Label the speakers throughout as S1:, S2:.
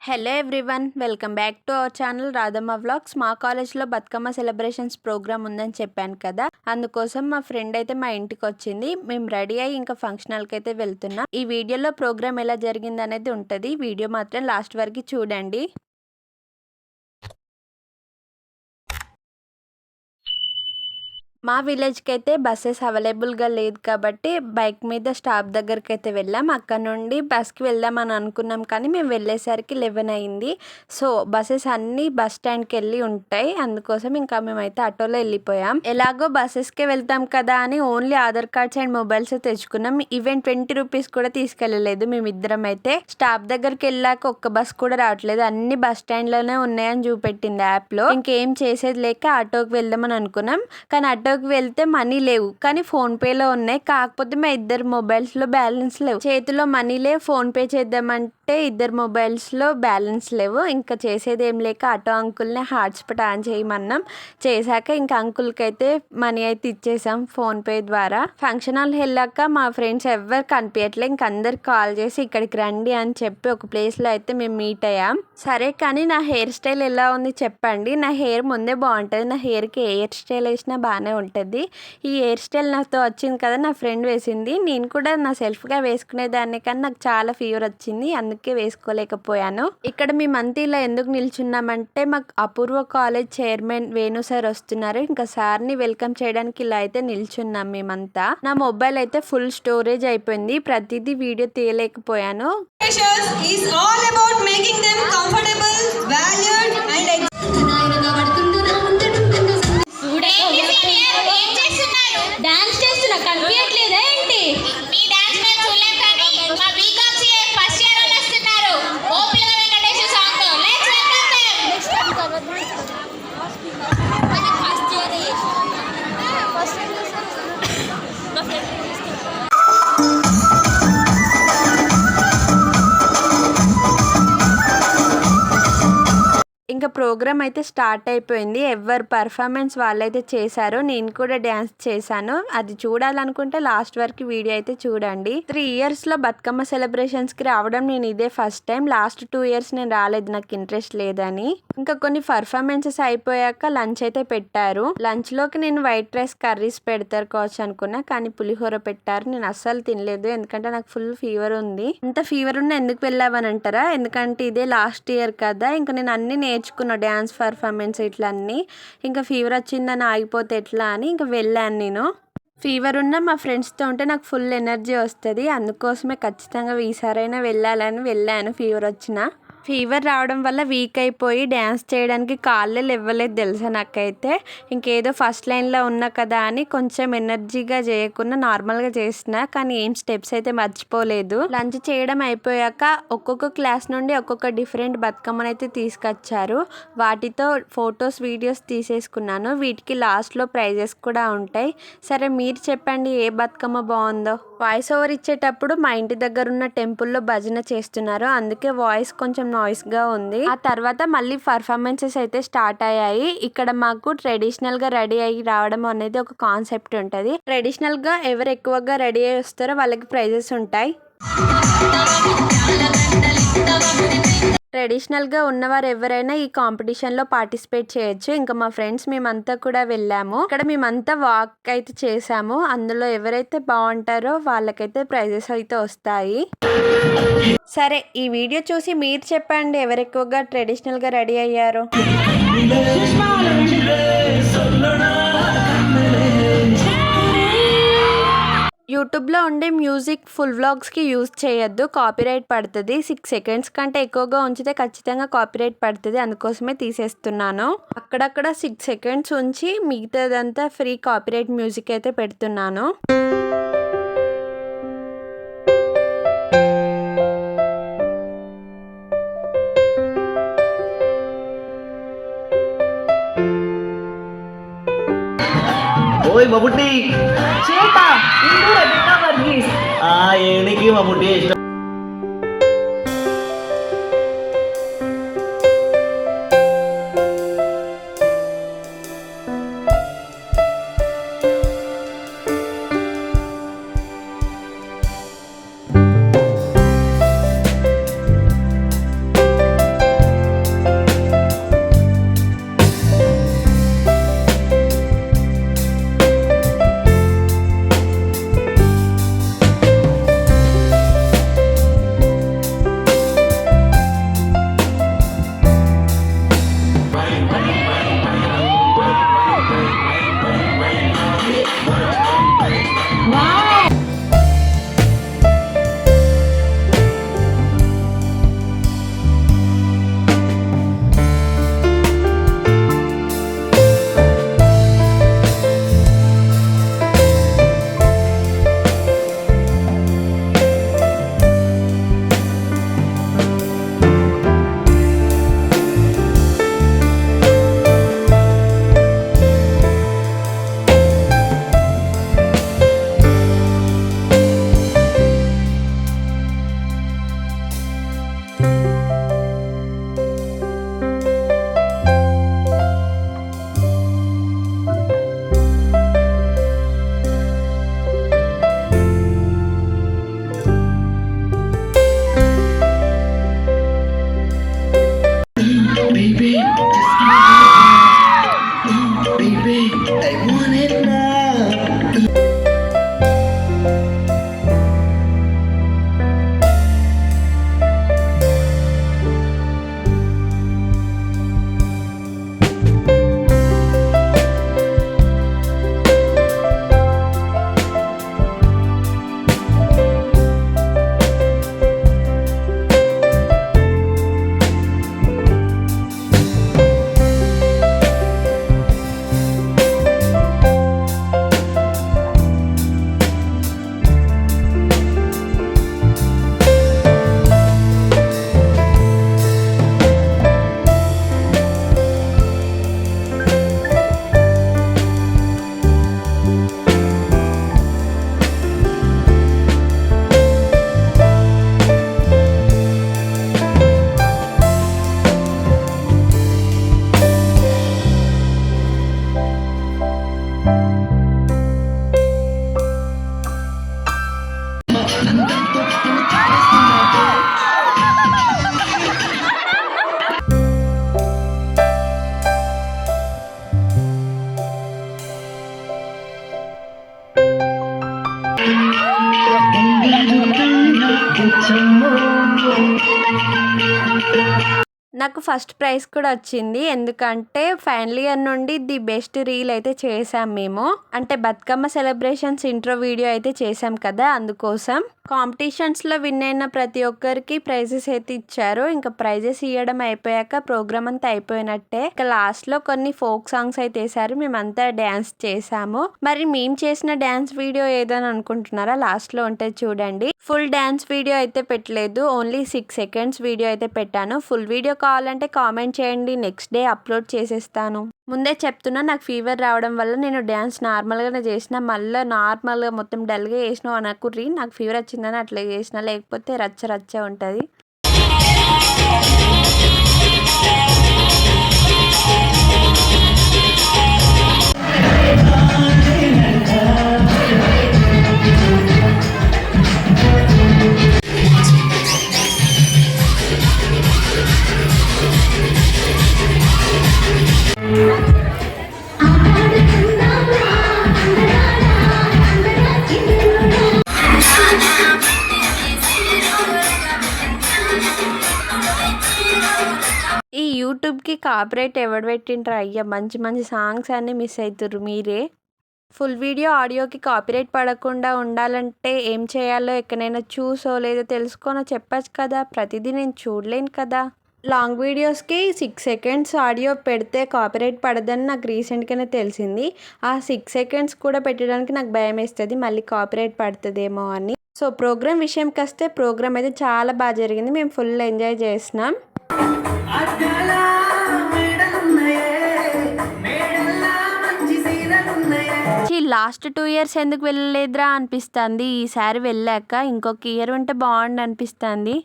S1: Hello everyone, welcome back to our channel Radhamma vlogs. మా కాలేజ్లో Bathukamma celebrations programme ఉందని చెప్పాను కదా, అందుకోసం మా ఫ్రెండ్ అయితే మా ఇంటికి వచ్చింది. మేము రెడీ అయ్యి ఇంకా ఫంక్షన్ హాల్కి అయితే వెళ్తున్నాం. ఈ వీడియోలో ప్రోగ్రామ్ ఎలా జరిగింది అనేది ఉంటుంది. వీడియో మాత్రం లాస్ట్ వరకు చూడండి. మా విలేజ్కి అయితే బస్సెస్ అవైలబుల్గా లేదు కాబట్టి బైక్ మీద స్టాప్ దగ్గరికి అయితే వెళ్ళాం. అక్కడ నుండి బస్కి వెళ్దామని అనుకున్నాం, కానీ మేము వెళ్ళేసరికి 11 అయింది. సో బస్సెస్ అన్నీ బస్ స్టాండ్కి వెళ్ళి ఉంటాయి, అందుకోసం ఇంకా మేమైతే ఆటోలో వెళ్ళిపోయాం. ఎలాగో బస్సెస్కే వెళ్తాం కదా అని only Aadhaar cards and mobiles తెచ్చుకున్నాం. ఈవెన్ 20 రూపీస్ కూడా తీసుకెళ్ళలేదు. మేమిద్దరం అయితే స్టాప్ దగ్గరికి వెళ్ళాక ఒక్క బస్ కూడా రావట్లేదు, అన్ని బస్ స్టాండ్లోనే ఉన్నాయని చూపెట్టింది యాప్లో. ఇంకేం చేసేది లేక ఆటోకి వెళ్దామని అనుకున్నాం, కానీ ఆటోకి వెళ్తే మనీ లేవు, కానీ ఫోన్ పేలో ఉన్నాయి. కాకపోతే మా ఇద్దరు మొబైల్స్ లో బ్యాలెన్స్ లేవు. చేతిలో మనీ లేవు, ఫోన్ పే చేద్దామంటే ఇద్దరు మొబైల్స్ లో బ్యాలెన్స్ లేవు. ఇంకా చేసేది ఏం లేక ఆటో అంకుల్ని హాట్స్పాట్ ఆన్ చేయమన్నాం. చేశాక ఇంకా అంకుల్కి అయితే మనీ అయితే ఇచ్చేసాం ఫోన్ పే ద్వారా. ఫంక్షన్ హాల్ వెళ్ళాక మా ఫ్రెండ్స్ ఎవరు కనిపించట్లే. ఇంక అందరికి కాల్ చేసి ఇక్కడికి రండి అని చెప్పి ఒక ప్లేస్ లో అయితే మేము మీట్ అయ్యాం. సరే, కానీ నా హెయిర్ స్టైల్ ఎలా ఉంది చెప్పండి. నా హెయిర్ ముందే బాగుంటుంది, నా హెయిర్కి హెయిర్ స్టైల్ వేసినా బాగానే ఉంటుంది. ఈ హెయిర్ స్టైల్ నాతో వచ్చింది కదా, నా ఫ్రెండ్ వేసింది. నేను కూడా నా సెల్ఫ్గా వేసుకునేదాన్ని, కానీ నాకు చాలా ఫీవర్ వచ్చింది, అందుకే వేసుకోలేకపోయాను. ఇక్కడ మేమంతా ఇలా ఎందుకు నిల్చున్నామంటే మాకు అపూర్వ కాలేజ్ చైర్మన్ వేణు సార్ వస్తున్నారు. ఇంకా సార్ని వెల్కమ్ చేయడానికి ఇలా అయితే నిల్చున్నాం మేమంతా. నా మొబైల్ అయితే ఫుల్ స్టోరేజ్ అయిపోయింది, ప్రతిదీ వీడియో తీయలేకపోయాను.
S2: డాన్స్ చేస్తున్నా కనిపించట్లేదా ఏంటి? మీ డాన్స్ మేము చూడలేం, కానీ మా బీకామ్ సిఏ ఫస్ట్ ఇయర్ వాళ్ళు వస్తున్నారు. ఓ పిల్ల వెంకటేశ్వర సాంగ్ తో లెట్స్ వెల్కమ్ దెం. మన ఫస్ట్ ఇయర్
S1: ఇంకా ప్రోగ్రామ్ అయితే స్టార్ట్ అయిపోయింది. ఎవరు పర్ఫార్మెన్స్ వాళ్ళైతే చేశారో, నేను కూడా డ్యాన్స్ చేశాను. అది చూడాలనుకుంటే లాస్ట్ వరకు వీడియో అయితే చూడండి. 3 ఇయర్స్లో బతుకమ్మ సెలబ్రేషన్స్కి రావడం నేను ఇదే ఫస్ట్ టైం. లాస్ట్ 2 ఇయర్స్ నేను రాలేదు, నాకు ఇంట్రెస్ట్ లేదని. ఇంకా కొన్ని పర్ఫార్మెన్సెస్ అయిపోయాక లంచ్ అయితే పెట్టారు. లంచ్లోకి నేను వైట్ రైస్ కర్రీస్ పెడతారు కావచ్చు అనుకున్నా, కానీ పులిహోర పెట్టారు. నేను అస్సలు తినలేదు, ఎందుకంటే నాకు ఫుల్ ఫీవర్ ఉంది. ఇంత ఫీవర్ ఉన్న ఎందుకు వెళ్ళావని అంటారా, ఎందుకంటే ఇదే లాస్ట్ ఇయర్ కదా. ఇంకా నేను అన్ని నేర్చుకున్న డ్యాన్స్ పర్ఫార్మెన్స్ ఇట్లా అన్నీ. ఇంకా ఫీవర్ వచ్చిందని ఆగిపోతే ఎట్లా అని ఇంకా వెళ్ళాను నేను. ఫీవర్ ఉన్న మా ఫ్రెండ్స్తో ఉంటే నాకు ఫుల్ ఎనర్జీ వస్తుంది, అందుకోసమే ఖచ్చితంగా ఈసారైనా వెళ్ళాలని వెళ్ళాను. ఫీవర్ రావడం వల్ల వీక్ అయిపోయి డ్యాన్స్ చేయడానికి కాళ్ళే ఇవ్వలేదు తెలుసా నాకైతే. ఇంకేదో ఫస్ట్ లైన్లో ఉన్నా కదా అని కొంచెం ఎనర్జీగా చేయకుండా నార్మల్గా చేసిన, కానీ ఏం స్టెప్స్ అయితే మర్చిపోలేదు. లంచ్ చేయడం అయిపోయాక ఒక్కొక్క క్లాస్ నుండి ఒక్కొక్క డిఫరెంట్ బతుకమ్మను అయితే తీసుకొచ్చారు. వాటితో ఫొటోస్ వీడియోస్ తీసేసుకున్నాను. వీటికి లాస్ట్లో ప్రైజెస్ కూడా ఉంటాయి. సరే, మీరు చెప్పండి ఏ బతుకమ్మ బాగుందో. వాయిస్ ఓవర్ ఇచ్చేటప్పుడు మా ఇంటి దగ్గర ఉన్న టెంపుల్లో భజన చేస్తున్నారు, అందుకే వాయిస్ కొంచెం నాయిస్గా ఉంది. ఆ తర్వాత మళ్ళీ పర్ఫార్మెన్సెస్ అయితే స్టార్ట్ అయ్యాయి. ఇక్కడ మాకు ట్రెడిషనల్గా రెడీ అయ్యి రావడం అనేది ఒక కాన్సెప్ట్ ఉంటుంది. ట్రెడిషనల్గా ఎవరు ఎక్కువగా రెడీ అయ్యి వస్తారో వాళ్ళకి ప్రైజెస్ ఉంటాయి. ట్రెడిషనల్గా ఉన్నవారు ఎవరైనా ఈ కాంపిటీషన్లో పార్టిసిపేట్ చేయొచ్చు. ఇంకా మా ఫ్రెండ్స్ మేమంతా కూడా వెళ్ళాము. ఇక్కడ మేమంతా వాక్ అయితే చేసాము. అందులో ఎవరైతే బాగుంటారో వాళ్ళకైతే ప్రైజెస్ అయితే వస్తాయి. సరే, ఈ వీడియో చూసి మీరు చెప్పండి ఎవరు ఎక్కువగా ట్రెడిషనల్గా రెడీ అయ్యారు. యూట్యూబ్లో ఉండే మ్యూజిక్ ఫుల్ వ్లాగ్స్కి యూజ్ చేయొద్దు, కాపీరైట్ పడుతుంది. 6 సెకండ్స్ కంటే ఎక్కువగా ఉంచితే ఖచ్చితంగా కాపీరైట్ పడుతుంది, అందుకోసమే తీసేస్తున్నాను. అక్కడక్కడ 6 సెకండ్స్ ఉంచి మిగతాదంతా ఫ్రీ కాపీరైట్ మ్యూజిక్ అయితే పెడుతున్నాను.
S3: ఓయ్ మమ్ముట్టి
S4: ചേട്ടാ ഇന്നു റെബിക്ക വർഗീസ്
S3: എനിക്ക് മമ്മൂട്ടിയെ ഇഷ്ടം.
S1: నాకు ఫస్ట్ ప్రైజ్ కూడా వచ్చింది. ఎందుకంటే ఫైనల్ ఇయర్ నుండి ది బెస్ట్ రీల్ అయితే చేసాం మేము. అంటే బతుకమ్మ సెలబ్రేషన్స్ ఇంట్రో వీడియో అయితే చేసాం కదా, అందుకోసం. కాంపిటీషన్స్లో విన్ అయిన ప్రతి ఒక్కరికి ప్రైజెస్ అయితే ఇచ్చారు. ఇంకా ప్రైజెస్ ఇవ్వడం అయిపోయాక ప్రోగ్రామ్ అంతా అయిపోయినట్టే. ఇంకా లాస్ట్లో కొన్ని ఫోక్ సాంగ్స్ అయితే వేసారు, మేమంతా డ్యాన్స్ చేసాము. మరి మేము చేసిన డ్యాన్స్ వీడియో ఏదని అనుకుంటున్నారా? లాస్ట్లో ఉంటే చూడండి. ఫుల్ డ్యాన్స్ వీడియో అయితే పెట్టలేదు, ఓన్లీ 6 seconds వీడియో అయితే పెట్టాను. ఫుల్ వీడియో కావాలంటే కామెంట్ చేయండి, నెక్స్ట్ డే అప్లోడ్ చేసేస్తాను. ముందే చెప్తున్నా, నాకు ఫీవర్ రావడం వల్ల నేను డ్యాన్స్ నార్మల్గానే చేసిన, మళ్ళీ నార్మల్గా మొత్తం డల్గా చేసినావు అనకుర్రి. నాకు ఫీవర్ వచ్చిందని అట్లా చేసిన, లేకపోతే రచ్చ రచ్చ ఉంటుంది. ఈ యూట్యూబ్కి కాపీరైట్ ఎవడు పెట్టిండ్రా అయ్యా, మంచి మంచి సాంగ్స్ అన్నీ మిస్ అవుతుర్రు మీరే. ఫుల్ వీడియో ఆడియోకి కాపీరైట్ పడకుండా ఉండాలంటే ఏం చేయాలో ఎక్కడైనా చూసో లేదో తెలుసుకోనో చెప్పచ్చు కదా, ప్రతిదీ నేను చూడలేను కదా. లాంగ్ వీడియోస్కి 6 seconds ఆడియో పెడితే కాపీరైట్ పడదని నాకు రీసెంట్గానే తెలిసింది. ఆ 6 seconds కూడా పెట్టడానికి నాకు భయం వేస్తుంది, మళ్ళీ కాపీరైట్ పడుతుందేమో అని. సో ప్రోగ్రామ్ విషయంకి వస్తే ప్రోగ్రామ్ అయితే చాలా బాగా జరిగింది, మేము ఫుల్ ఎంజాయ్ చేసినాం. లాస్ట్ 2 years ఎందుకు వెళ్ళలేదురా అనిపిస్తుంది. ఈసారి వెళ్ళాక ఇంకొక ఇయర్ ఉంటే బాగుండు అనిపిస్తుంది.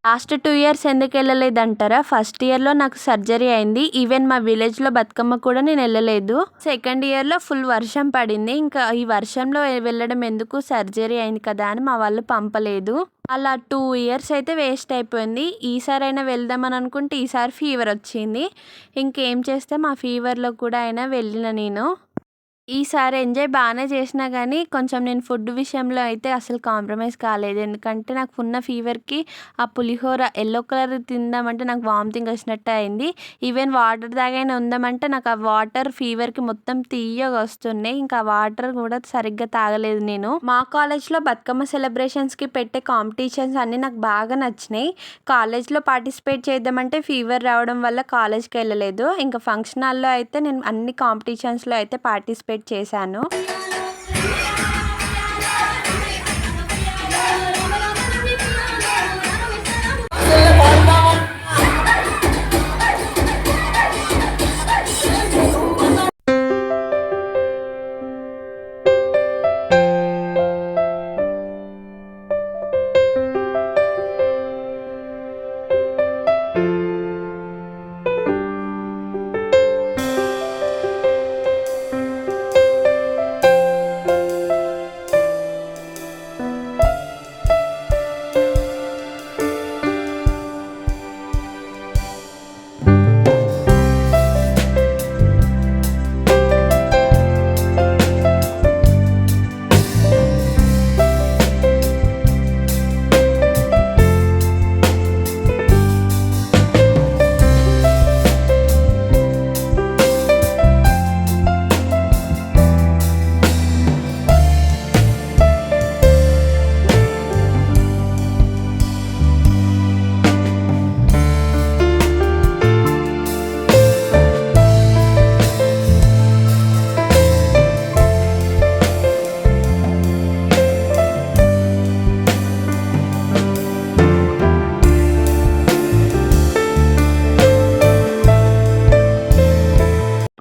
S1: లాస్ట్ 2 years ఎందుకు వెళ్ళలేదంటారా? ఫస్ట్ ఇయర్లో నాకు సర్జరీ అయింది. ఈవెన్ మా విలేజ్లో బతుకమ్మ కూడా నేను వెళ్ళలేదు. సెకండ్ ఇయర్లో ఫుల్ వర్షం పడింది. ఇంకా ఈ వర్షంలో వెళ్ళడం ఎందుకు, సర్జరీ అయింది కదా అని మా వాళ్ళు పంపలేదు. అలా 2 years అయితే వేస్ట్ అయిపోయింది. ఈసారైనా వెళ్దామని అనుకుంటే ఈసారి ఫీవర్ వచ్చింది. ఇంకేం చేస్తే మా ఫీవర్లో కూడా అయినా వెళ్ళిన నేను. ఈసారి ఎంజాయ్ బాగానే చేసినా కానీ కొంచెం నేను ఫుడ్ విషయంలో అయితే అసలు కాంప్రమైజ్ కాలేదు. ఎందుకంటే నాకు ఉన్న ఫీవర్కి ఆ పులిహోర ఎల్లో కలర్ తిందామంటే నాకు వామిటింగ్ వచ్చినట్టు అయింది. ఈవెన్ వాటర్ తాగైనా ఉందామంటే నాకు ఆ వాటర్ ఫీవర్కి మొత్తం తీయగా వస్తున్నాయి. ఇంకా వాటర్ కూడా సరిగ్గా తాగలేదు నేను. మా కాలేజ్లో బతుకమ్మ సెలబ్రేషన్స్కి పెట్టే కాంపిటీషన్స్ అన్నీ నాకు బాగా నచ్చినాయి. కాలేజ్లో పార్టిసిపేట్ చేద్దామంటే ఫీవర్ రావడం వల్ల కాలేజ్కి వెళ్ళలేదు. ఇంకా ఫంక్షన్ హాల్లో అయితే నేను అన్ని కాంపిటీషన్స్లో అయితే పార్టిసిపేట్ చేశాను.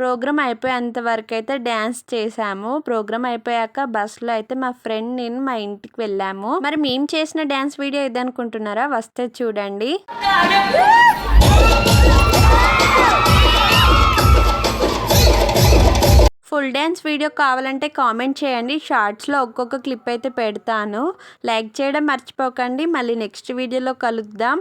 S1: ప్రోగ్రామ్ అయిపోయేంత వరకు అయితే డ్యాన్స్ చేసాము. ప్రోగ్రామ్ అయిపోయాక బస్సులో అయితే మా ఫ్రెండ్ నేను మా ఇంటికి వెళ్ళాము. మరి మేము చేసిన డ్యాన్స్ వీడియో ఇదనుకుంటున్నారా? వస్తే చూడండి. ఫుల్ డ్యాన్స్ వీడియో కావాలంటే కామెంట్ చేయండి, షార్ట్స్లో ఒక్కొక్క క్లిప్ అయితే పెడతాను. లైక్ చేయడం మర్చిపోకండి. మళ్ళీ నెక్స్ట్ వీడియోలో కలుద్దాం.